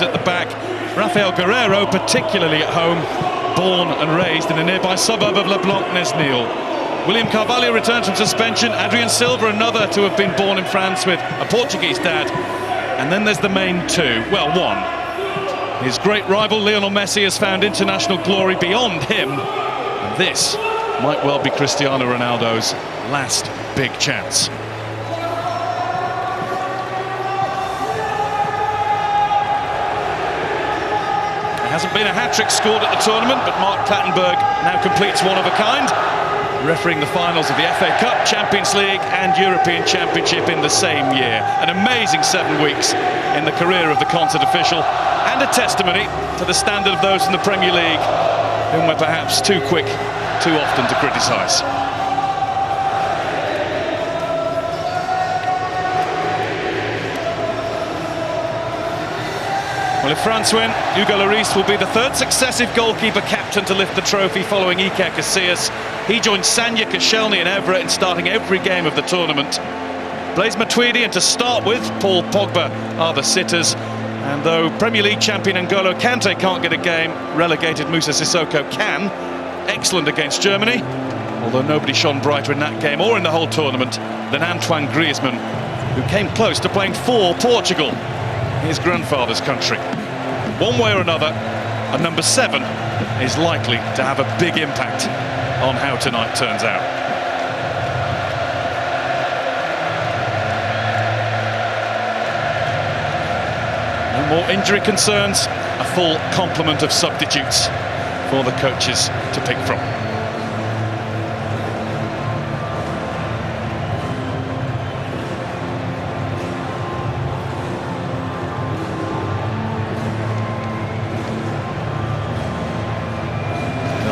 At the back, Rafael Guerreiro, particularly at home, born and raised in a nearby suburb of Leblanc-Nesnil. William Carvalho returns from suspension. Adrien Silva, another to have been born in France with a Portuguese dad. And then there's the main two, well, one. His great rival Lionel Messi has found international glory beyond him. And this might well be Cristiano Ronaldo's last big chance. Hasn't been a hat-trick scored at the tournament, but Mark Clattenburg now completes one of a kind, refereeing the finals of the FA Cup, Champions League and European Championship in the same year. An amazing 7 weeks in the career of the concert official, and a testimony to the standard of those in the Premier League, whom we're perhaps too quick too often to criticise. Well, if France win, Hugo Lloris will be the third successive goalkeeper captain to lift the trophy following Iker Casillas. He joins Sanya Koscielny and Evra in starting every game of the tournament. Blaise Matuidi and, to start with, Paul Pogba are the sitters. And though Premier League champion N'Golo Kante can't get a game, relegated Moussa Sissoko can. Excellent against Germany, although nobody shone brighter in that game or in the whole tournament than Antoine Griezmann, who came close to playing for Portugal, his grandfather's country. One way or another, a number 7 is likely to have a big impact on how tonight turns out. No more injury concerns, a full complement of substitutes for the coaches to pick from.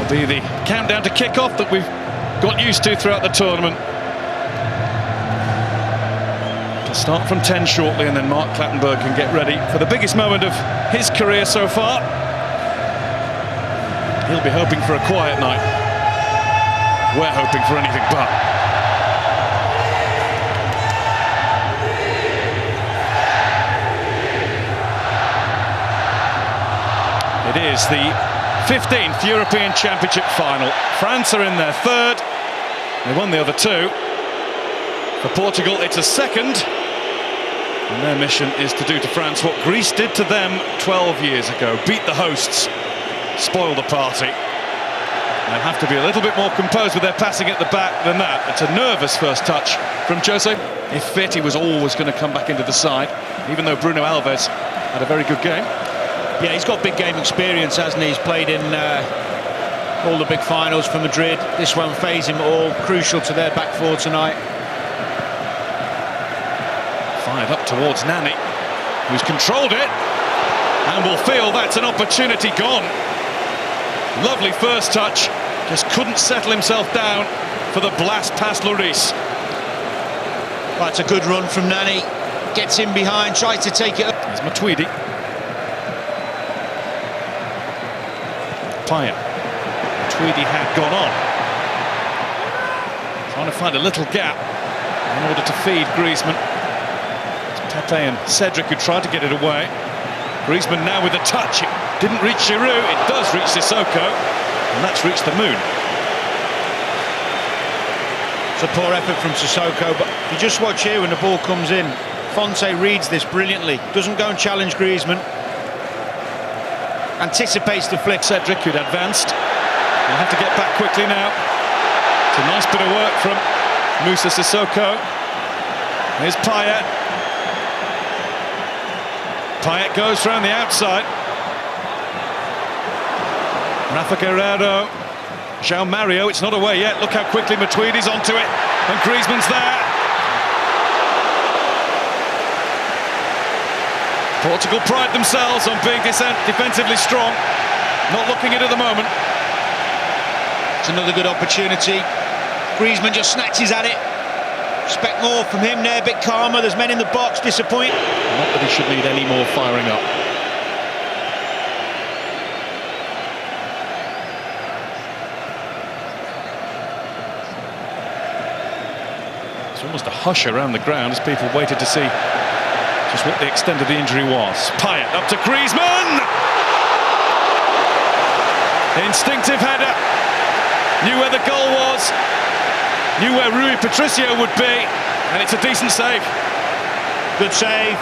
Be the countdown to kick-off that we've got used to throughout the tournament. To start from 10 shortly, and then Mark Clattenburg can get ready for the biggest moment of his career so far. He'll be hoping for a quiet night. We're hoping for anything but. It is the 15th European Championship final. France are in their third. They won the other two. For Portugal, it's a second. And their mission is to do to France what Greece did to them 12 years ago. Beat the hosts, spoil the party. They'll have to be a little bit more composed with their passing at the back than that. It's a nervous first touch from Jose. If fit, he was always going to come back into the side, even though Bruno Alves had a very good game. Yeah, he's got big game experience, hasn't he? He's played in all the big finals for Madrid. This won't faze him at all. Crucial to their back four tonight. Fired up towards Nani, who's controlled it, and will feel that's an opportunity gone. Lovely first touch, just couldn't settle himself down for the blast past Lloris. That's a good run from Nani. Gets in behind, tries to take it up. There's Matuidi. Tweedy had gone on, trying to find a little gap in order to feed Griezmann. It's Pepe and Cedric who tried to get it away. Griezmann now with a touch. It didn't reach Giroud, it does reach Sissoko, and that's reached the moon. It's a poor effort from Sissoko, but you just watch here when the ball comes in. Fonte reads this brilliantly, doesn't go and challenge Griezmann. Anticipates the flick. Cedric, who'd advanced, will have to get back quickly now. It's a nice bit of work from Moussa Sissoko. Here's Payet. Payet goes round the outside. Rafa Guerreiro. João Mario, it's not away yet. Look how quickly Matuidi's onto it. And Griezmann's there. Portugal pride themselves on being defensively strong. Not looking it at the moment. It's another good opportunity. Griezmann just snatches at it. Expect more from him there, a bit calmer. There's men in the box, disappoint. Not that he should need any more firing up. It's almost a hush around the ground as people waited to see Just what the extent of the injury was. Payet up to Griezmann! Instinctive header. Knew where the goal was. Knew where Rui Patricio would be. And it's a decent save. Good save.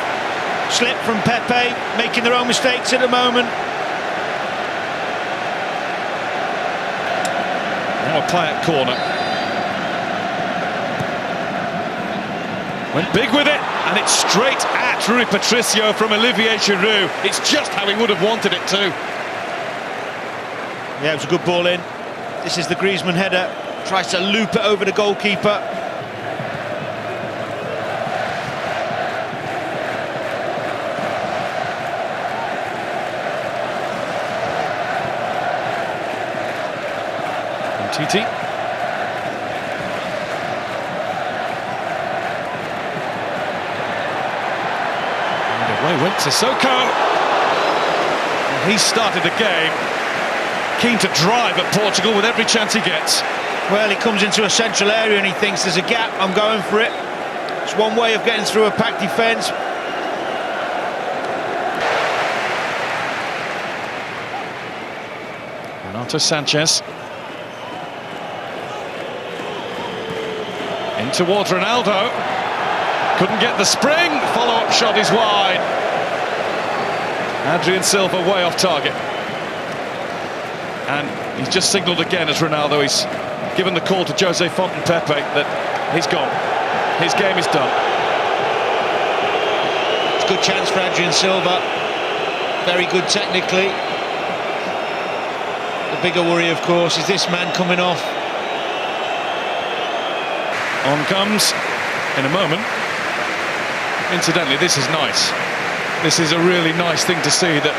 Slip from Pepe, making their own mistakes at the moment. Now a Payet corner. Went big with it, and it's straight at Rui Patricio from Olivier Giroud. It's just how he would have wanted it too. Yeah, it was a good ball in. This is the Griezmann header. Tries to loop it over the goalkeeper. Titi. And away went Sissoko. He started the game keen to drive at Portugal with every chance he gets. Well, he comes into a central area and he thinks there's a gap, I'm going for it. It's one way of getting through a packed defence. Renato Sanchez. In towards Ronaldo. Couldn't get the spring. Follow-up shot is wide. Adrian Silva way off target. And he's just signalled again as Ronaldo. He's given the call to Jose Fontaine-Pepe that he's gone. His game is done. It's a good chance for Adrian Silva. Very good technically. The bigger worry, of course, is this man coming off. On comes in a moment. Incidentally, this is nice. This is a really nice thing to see, that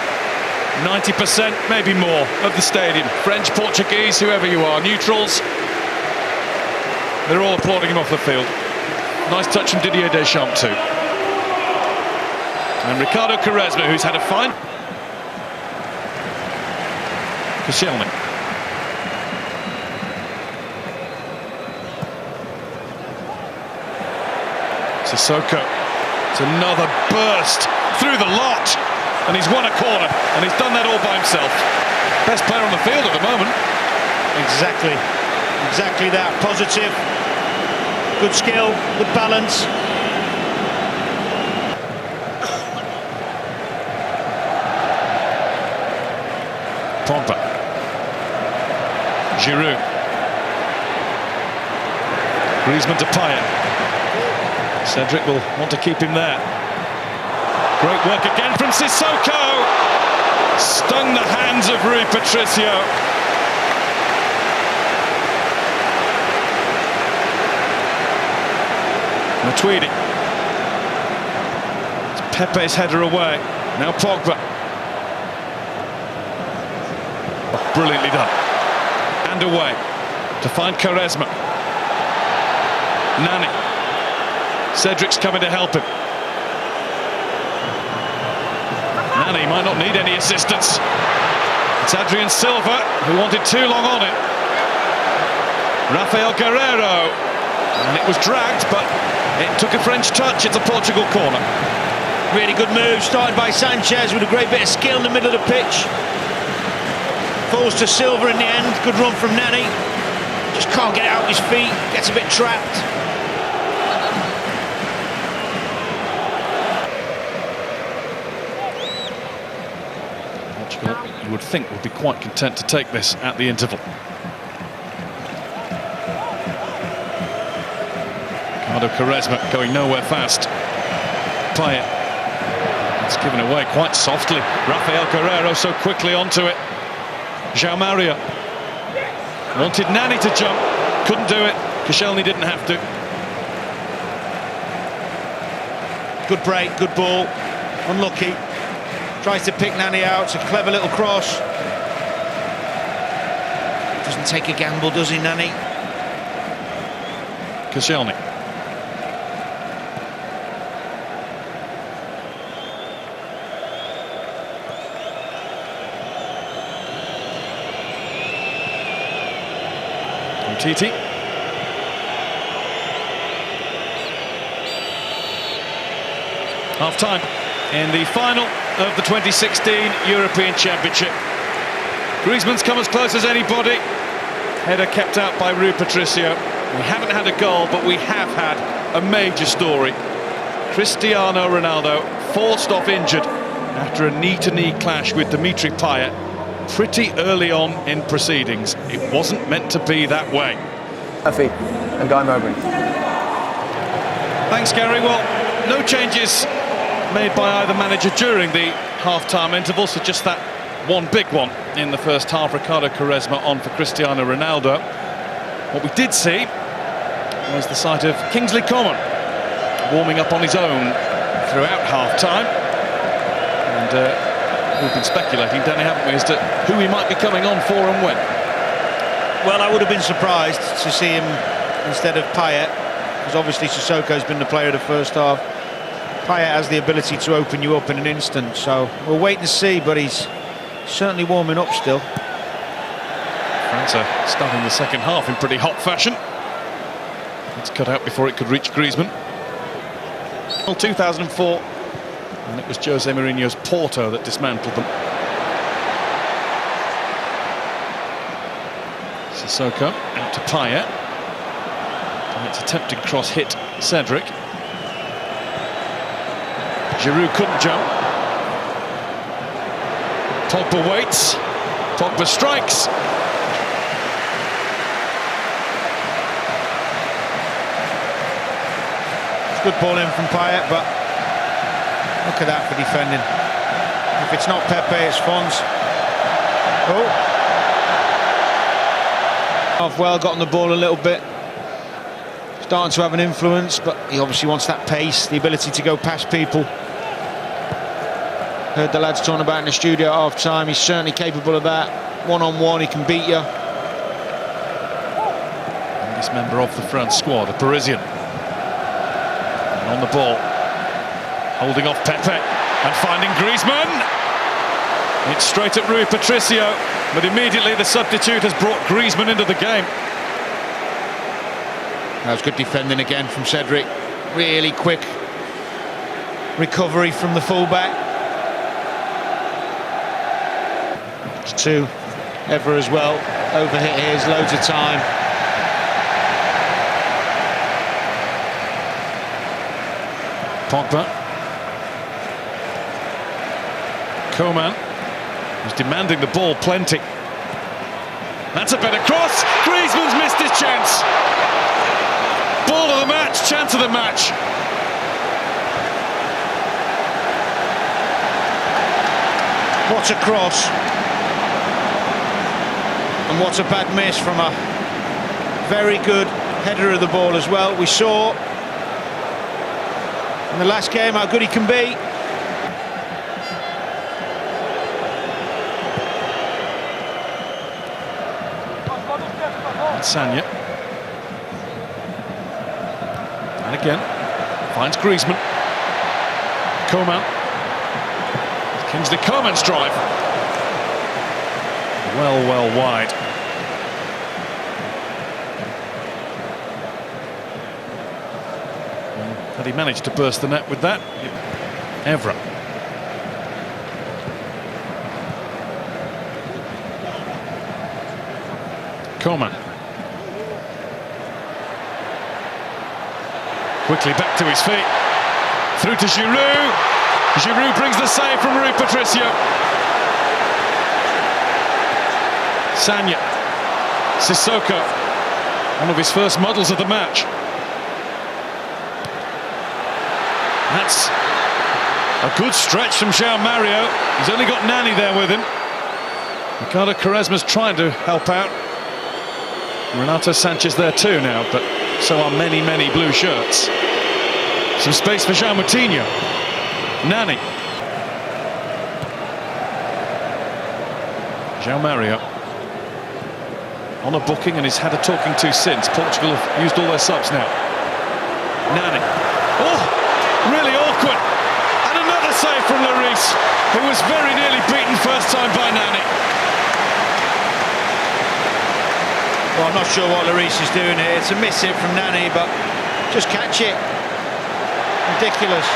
90%, maybe more, of the stadium, French, Portuguese, whoever you are, neutrals, they're all applauding him off the field. Nice touch from Didier Deschamps too. And Ricardo Quaresma, who's had a fine... Koscielny. Sissoko. It's another burst through the lot, and he's won a corner, and he's done that all by himself. Best player on the field at the moment. Exactly that. Positive, good skill, good balance. Pogba. Giroud. Griezmann to Payet. Cedric will want to keep him there. Great work again from Sissoko. Stung the hands of Rui Patricio. Matuidi. It's Pepe's header away. Now Pogba. Brilliantly done. And away to find Quaresma. Nani. Cedric's coming to help him. Nani might not need any assistance. It's Adrian Silva who wanted too long on it. Rafael Guerreiro. And it was dragged, but it took a French touch. It's a Portugal corner. Really good move, started by Sanchez with a great bit of skill in the middle of the pitch. Falls to Silva in the end. Good run from Nani. Just can't get it out of his feet. Gets a bit trapped. Portugal, you would think, would be quite content to take this at the interval. Ricardo Quaresma going nowhere fast. Payet. It's given away quite softly. Rafael Guerreiro so quickly onto it. João Mario wanted Nani to jump, couldn't do it. Koscielny didn't have to. Good break, good ball. Unlucky. Tries to pick Nani out. It's a clever little cross. Doesn't take a gamble, does he, Nani? Koscielny. Titi. Half-time in the final of the 2016 European Championship. Griezmann's come as close as anybody. Header kept out by Rui Patricio. We haven't had a goal, but we have had a major story. Cristiano Ronaldo forced off injured after a knee-to-knee clash with Dimitri Payet pretty early on in proceedings. It wasn't meant to be that way. Murphy and Guy Mowbray. Thanks, Gary. Well, no changes made by either manager during the half-time interval, so just that one big one in the first half. Ricardo Quaresma on for Cristiano Ronaldo. What we did see was the sight of Kingsley Coman warming up on his own throughout half-time. And we've been speculating, Danny, haven't we, as to who he might be coming on for and when. Well, I would have been surprised to see him instead of Payet, because obviously Sissoko's been the player of the first half. Payet has the ability to open you up in an instant, so we'll wait and see, but he's certainly warming up still. France are starting the second half in pretty hot fashion. It's cut out before it could reach Griezmann. 2004, and it was Jose Mourinho's Porto that dismantled them. Sissoko out to Payet. And its attempted cross hit Cedric. Giroud couldn't jump. Pogba waits. Pogba strikes. Good ball in from Payet, but look at that for defending. If it's not Pepe, it's Fons. Oh. Half well, got on the ball a little bit. Starting to have an influence, but he obviously wants that pace, the ability to go past people. Heard the lads talking about in the studio at half-time. He's certainly capable of that. One-on-one, he can beat you. Youngest member of the France squad, a Parisian. On the ball, holding off Pepe and finding Griezmann. It's straight at Rui Patricio, but immediately the substitute has brought Griezmann into the game. That was good defending again from Cedric. Really quick recovery from the fullback. It's two. Ever as well. Overhit here, loads of time. Pogba. Coman, who's demanding the ball plenty. That's a better cross. Griezmann's missed his chance. Ball of the match, chance of the match. What a cross. And what a bad miss from a very good header of the ball as well. We saw in the last game how good he can be. Sanya. And again, finds Griezmann. Coman. Kingsley Coman's drive. Well wide. Had he managed to burst the net with that? Evra. Coman. Quickly back to his feet. Through to Giroud. Giroud brings the save from Rui Patricio. Sanya. Sissoko. One of his first models of the match. That's a good stretch from João Mario. He's only got Nani there with him. Ricardo Quaresma's trying to help out. Renato Sanchez there too now, but so are many blue shirts. Some space for João Moutinho. Nani. João Mario on a booking and he's had a talking to since. Portugal have used all their subs now. Nani. Oh, really awkward. And another save from Lloris, who was very nearly beaten first time by Nani. Well, I'm not sure what Lloris is doing here. It's a miss hit from Nani, but just catch it. Ridiculous.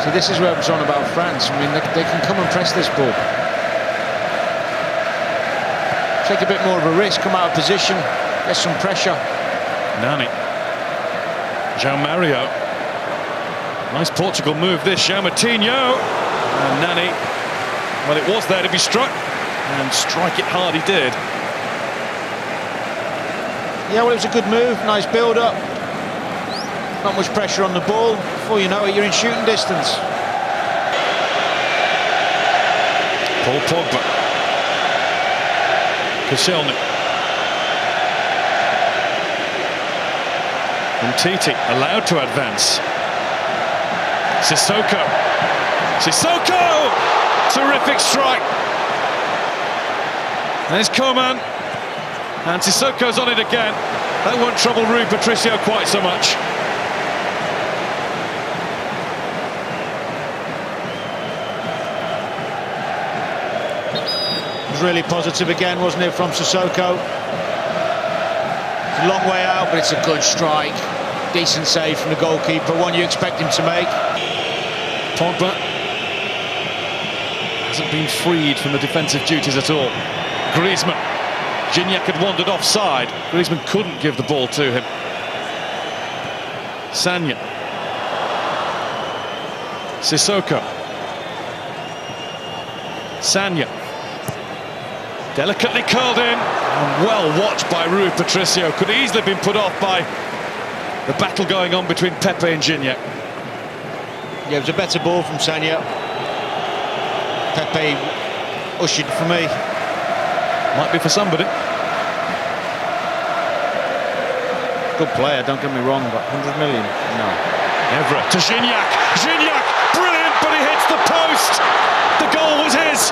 See, this is where I was on about France. I mean, they can come and press this ball. Take a bit more of a risk, come out of position, get some pressure. Nani. João Mario. Nice Portugal move this, João Moutinho. And Nani, well, it was there to be struck, and strike it hard he did. Yeah, well, it was a good move, nice build-up. Not much pressure on the ball. Before you know it, you're in shooting distance. Paul Pogba. Koscielny. Umtiti allowed to advance. Sissoko. Sissoko! Terrific strike. There's Coman. And Sissoko's on it again. That won't trouble Rui Patricio quite so much. It was really positive again, wasn't it, from Sissoko? It's a long way out, but it's a good strike. Decent save from the goalkeeper, one you expect him to make. Pogba hasn't been freed from the defensive duties at all. Griezmann. Gignac had wandered offside. Griezmann couldn't give the ball to him. Sagna. Sissoko. Sagna. Delicately curled in. And well watched by Rui Patricio. Could easily have been put off by the battle going on between Pepe and Gignac. Yeah, it was a better ball from Sagna. Pepe ushered for me. Might be for somebody. Good player, don't get me wrong, but 100 million? No. Evra to Gignac. Gignac, brilliant, but he hits the post. The goal was his.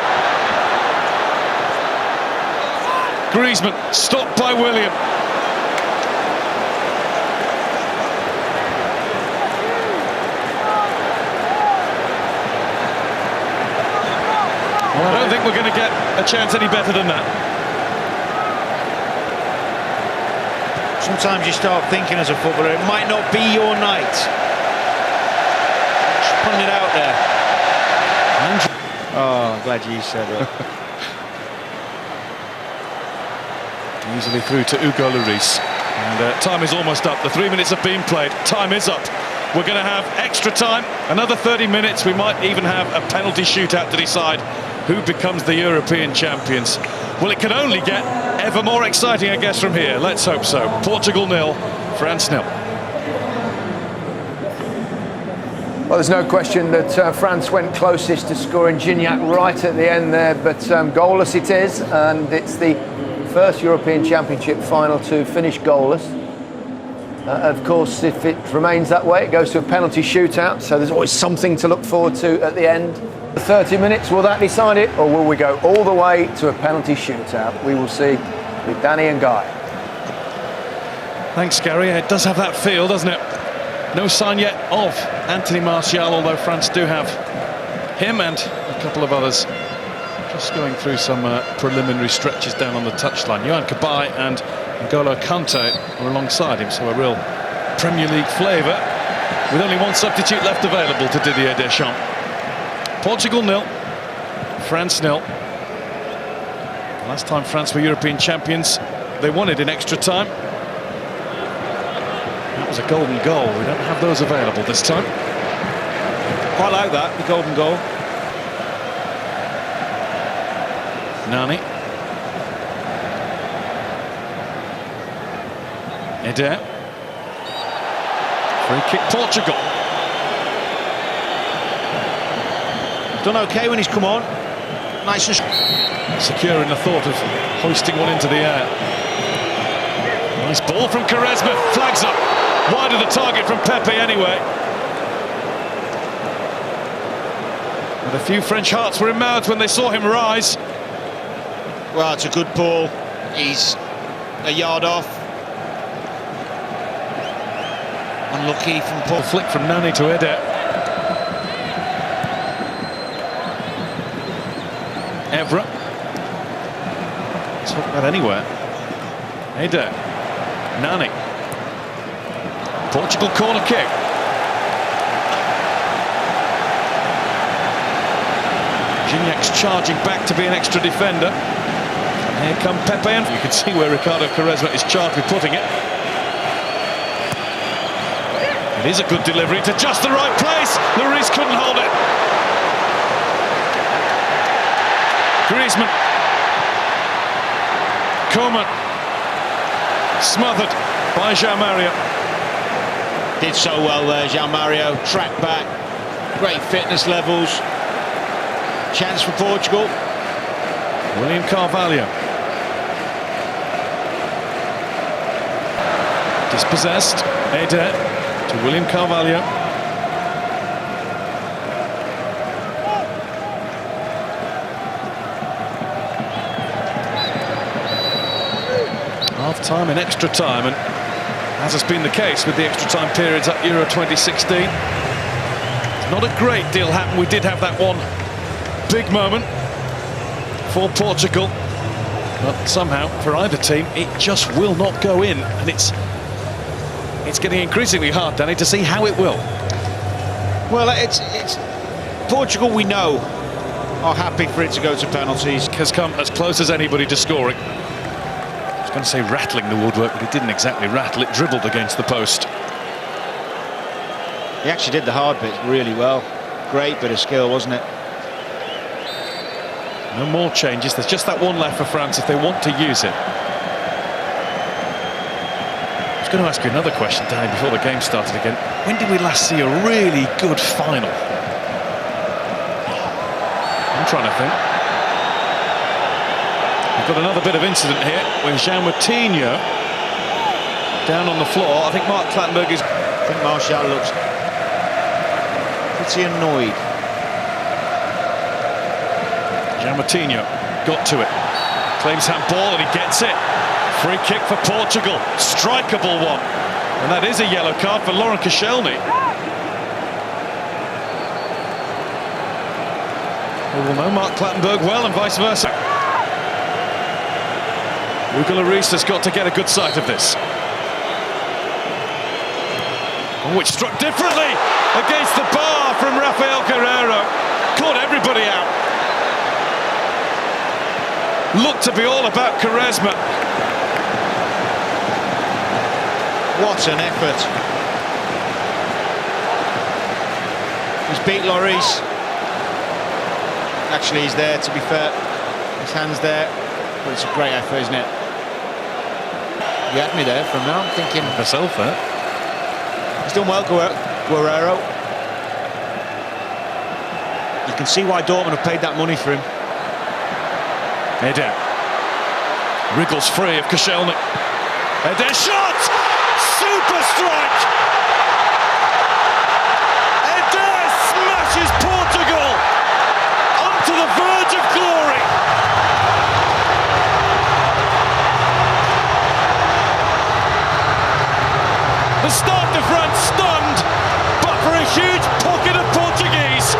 Griezmann stopped by William. Well, I don't think we're going to get a chance any better than that. Sometimes you start thinking as a footballer, it might not be your night. Just putting it out there. Oh, I'm glad you said it. Easily through to Hugo Lloris. And time is almost up. The 3 minutes have been played. Time is up. We're going to have extra time. Another 30 minutes. We might even have a penalty shootout to decide who becomes the European champions. Well, it can only get ever more exciting, I guess, from here. Let's hope so. Portugal 0, France 0. Well, there's no question that France went closest to scoring. Gignac right at the end there, but goalless it is, and it's the first European Championship final to finish goalless. Of course, if it remains that way, it goes to a penalty shootout, so there's always something to look forward to at the end. 30 minutes, will that decide it, or will we go all the way to a penalty shootout? We will see with Danny and Guy. Thanks, Gary. It does have that feel, doesn't it? No sign yet of Anthony Martial, although France do have him and a couple of others just going through some preliminary stretches down on the touchline. Yohan Cabaye and N'Golo Kante are alongside him, so a real Premier League flavour with only one substitute left available to Didier Deschamps. Portugal 0, France 0. Last time France were European champions, they won it in extra time. That was a golden goal. We don't have those available this time. Quite like that, the golden goal. Nani. Eder. Free kick Portugal. Done okay when he's come on. Nice and secure in the thought of hoisting one into the air. Nice ball from Quaresma. Flags up. Wide of the target from Pepe anyway. And a few French hearts were in mouths when they saw him rise. Well, it's a good ball. He's a yard off. Unlucky from Paul. Flick from Nani to Eder. Evra. Took that anywhere. Eder. Nani. Portugal corner kick. Gignac's charging back to be an extra defender. And here come Pepe, and you can see where Ricardo Quaresma is charged with putting it. It is a good delivery to just the right place. Lloris couldn't hold it. Griezmann. Coman. Smothered by João Mario. Did so well there, João Mario. Track back. Great fitness levels. Chance for Portugal. William Carvalho. Dispossessed. Eder to William Carvalho. Half time and extra time, and as has been the case with the extra time periods at Euro 2016, not a great deal happened. We did have that one big moment for Portugal, but somehow for either team it just will not go in, and it's getting increasingly hard, Danny, to see how it will. Well, it's Portugal, we know, are happy for it to go to penalties. Has come as close as anybody to scoring. I was going to say rattling the woodwork, but it didn't exactly rattle. It dribbled against the post. He actually did the hard bit really well. Great bit of skill, wasn't it? No more changes. There's just that one left for France if they want to use it. I was going to ask you another question, Danny, before the game started again. When did we last see a really good final? I'm trying to think. We've got another bit of incident here with Jean Moutinho down on the floor. I think Mark Clattenburg is... I think Martial looks pretty annoyed. Jean Moutinho got to it. Claims handball and he gets it. Free kick for Portugal. Strikeable one. And that is a yellow card for Laurent Koscielny. We will know Mark Clattenburg well and vice versa. Hugo Lloris has got to get a good sight of this. Oh, it struck differently against the bar from Rafael Guerreiro. Caught everybody out. Looked to be all about Quaresma. What an effort. He's beat Lloris. Actually, he's there, to be fair. His hand's there. But it's a great effort, isn't it? You had me there from now. I'm thinking... Myself there. He's done well, Guerreiro. You can see why Dortmund have paid that money for him. Eder wriggles free of Koscielny. Eder shot! Super strike! Eder smashes Portugal onto the verge of glory. The start of France stunned, but for a huge pocket of Portuguese.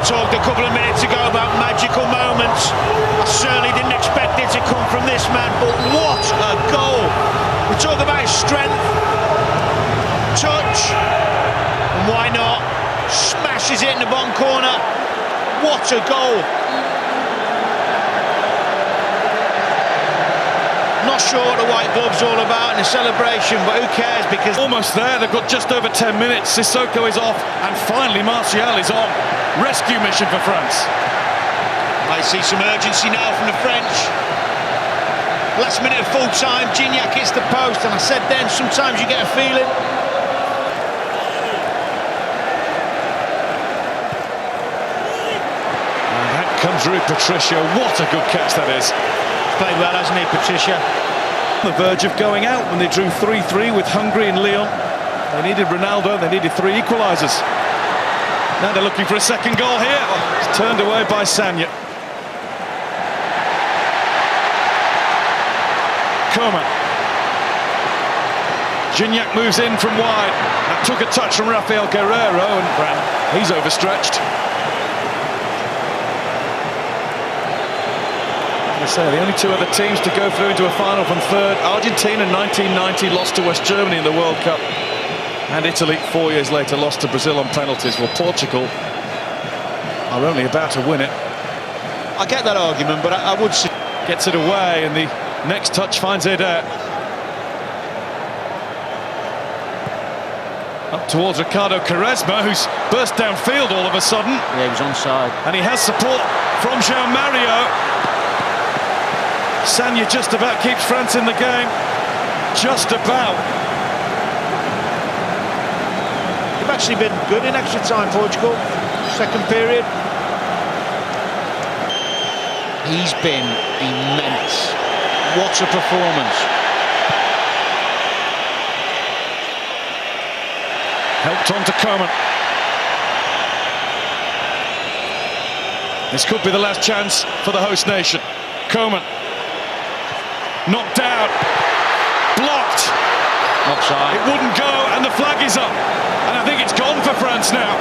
Talked a couple of minutes ago about magical moments. I certainly didn't expect it to come from this man, but what a goal! We talk about his strength, touch, and why not? Smashes it in the bottom corner. What a goal! Not sure what the white glove's all about in the celebration, but who cares, because... Almost there, they've got just over 10 minutes. Sissoko is off, and finally Martial is on. Rescue mission for France. I see some urgency now from the French. Last minute of full time, Gignac hits the post, and I said then, sometimes you get a feeling. And that comes Rui Patricio. What a good catch that is. Played well, hasn't he, Patricia? On the verge of going out when they drew 3-3 with Hungary and Lyon. They needed Ronaldo, they needed 3 equalisers. Now they're looking for a second goal here. It's turned away by Sanya. Coman. Gignac moves in from wide. That took a touch from Rafael Guerreiro, and he's overstretched. I say, the only 2 other teams to go through into a final from third. Argentina in 1990 lost to West Germany in the World Cup. And Italy, 4 years later, lost to Brazil on penalties. Well, Portugal are only about to win it. I get that argument, but I would say... Gets it away, and the next touch finds Eder. Up towards Ricardo Quaresma, who's burst downfield all of a sudden. Yeah, he was onside. And he has support from João Mario. Sanya just about keeps France in the game. Just about. They've actually been good in extra time, Portugal. Second period. He's been immense. What a performance. Helped on to Coman. This could be the last chance for the host nation. Coman. Knocked out. Blocked. Offside. It wouldn't go, and the flag is up. And I think it's gone for France now.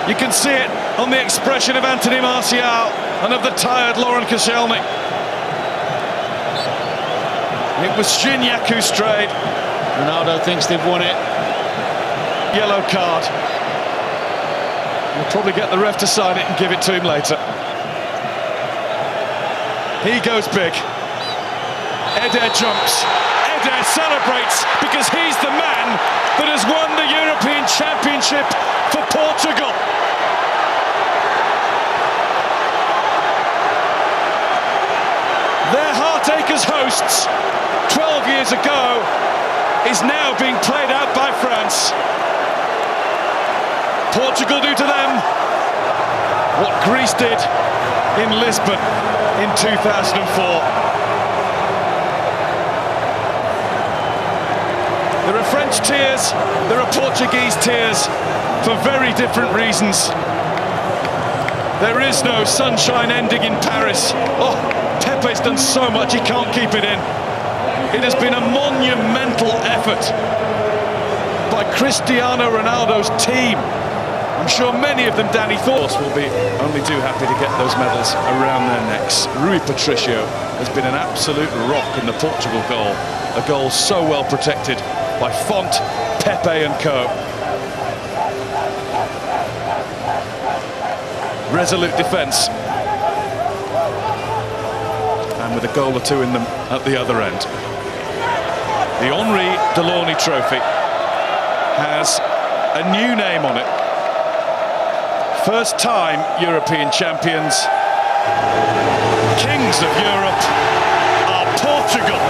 You can see it on the expression of Anthony Martial and of the tired Laurent Koscielny. It was Gignac who strayed. Ronaldo thinks they've won it. Yellow card. We'll probably get the ref to sign it and give it to him later. He goes big. Eder jumps. Eder celebrates because he's the man that has won the European Championship for Portugal. Their heartache as hosts 12 years ago is now being played out by France. Portugal do to them what Greece did in Lisbon in 2004. There are French tears, there are Portuguese tears for very different reasons. There is no sunshine ending in Paris. Oh, Pepe's done so much, he can't keep it in. It has been a monumental effort by Cristiano Ronaldo's team. I'm sure many of them, Danny Thorpe, will be only too happy to get those medals around their necks. Rui Patricio has been an absolute rock in the Portugal goal. A goal so well protected by Font, Pepe and co. Resolute defence. And with a goal or two in them at the other end. The Henri Delaunay Trophy has a new name on it. First time European champions. Kings of Europe are Portugal.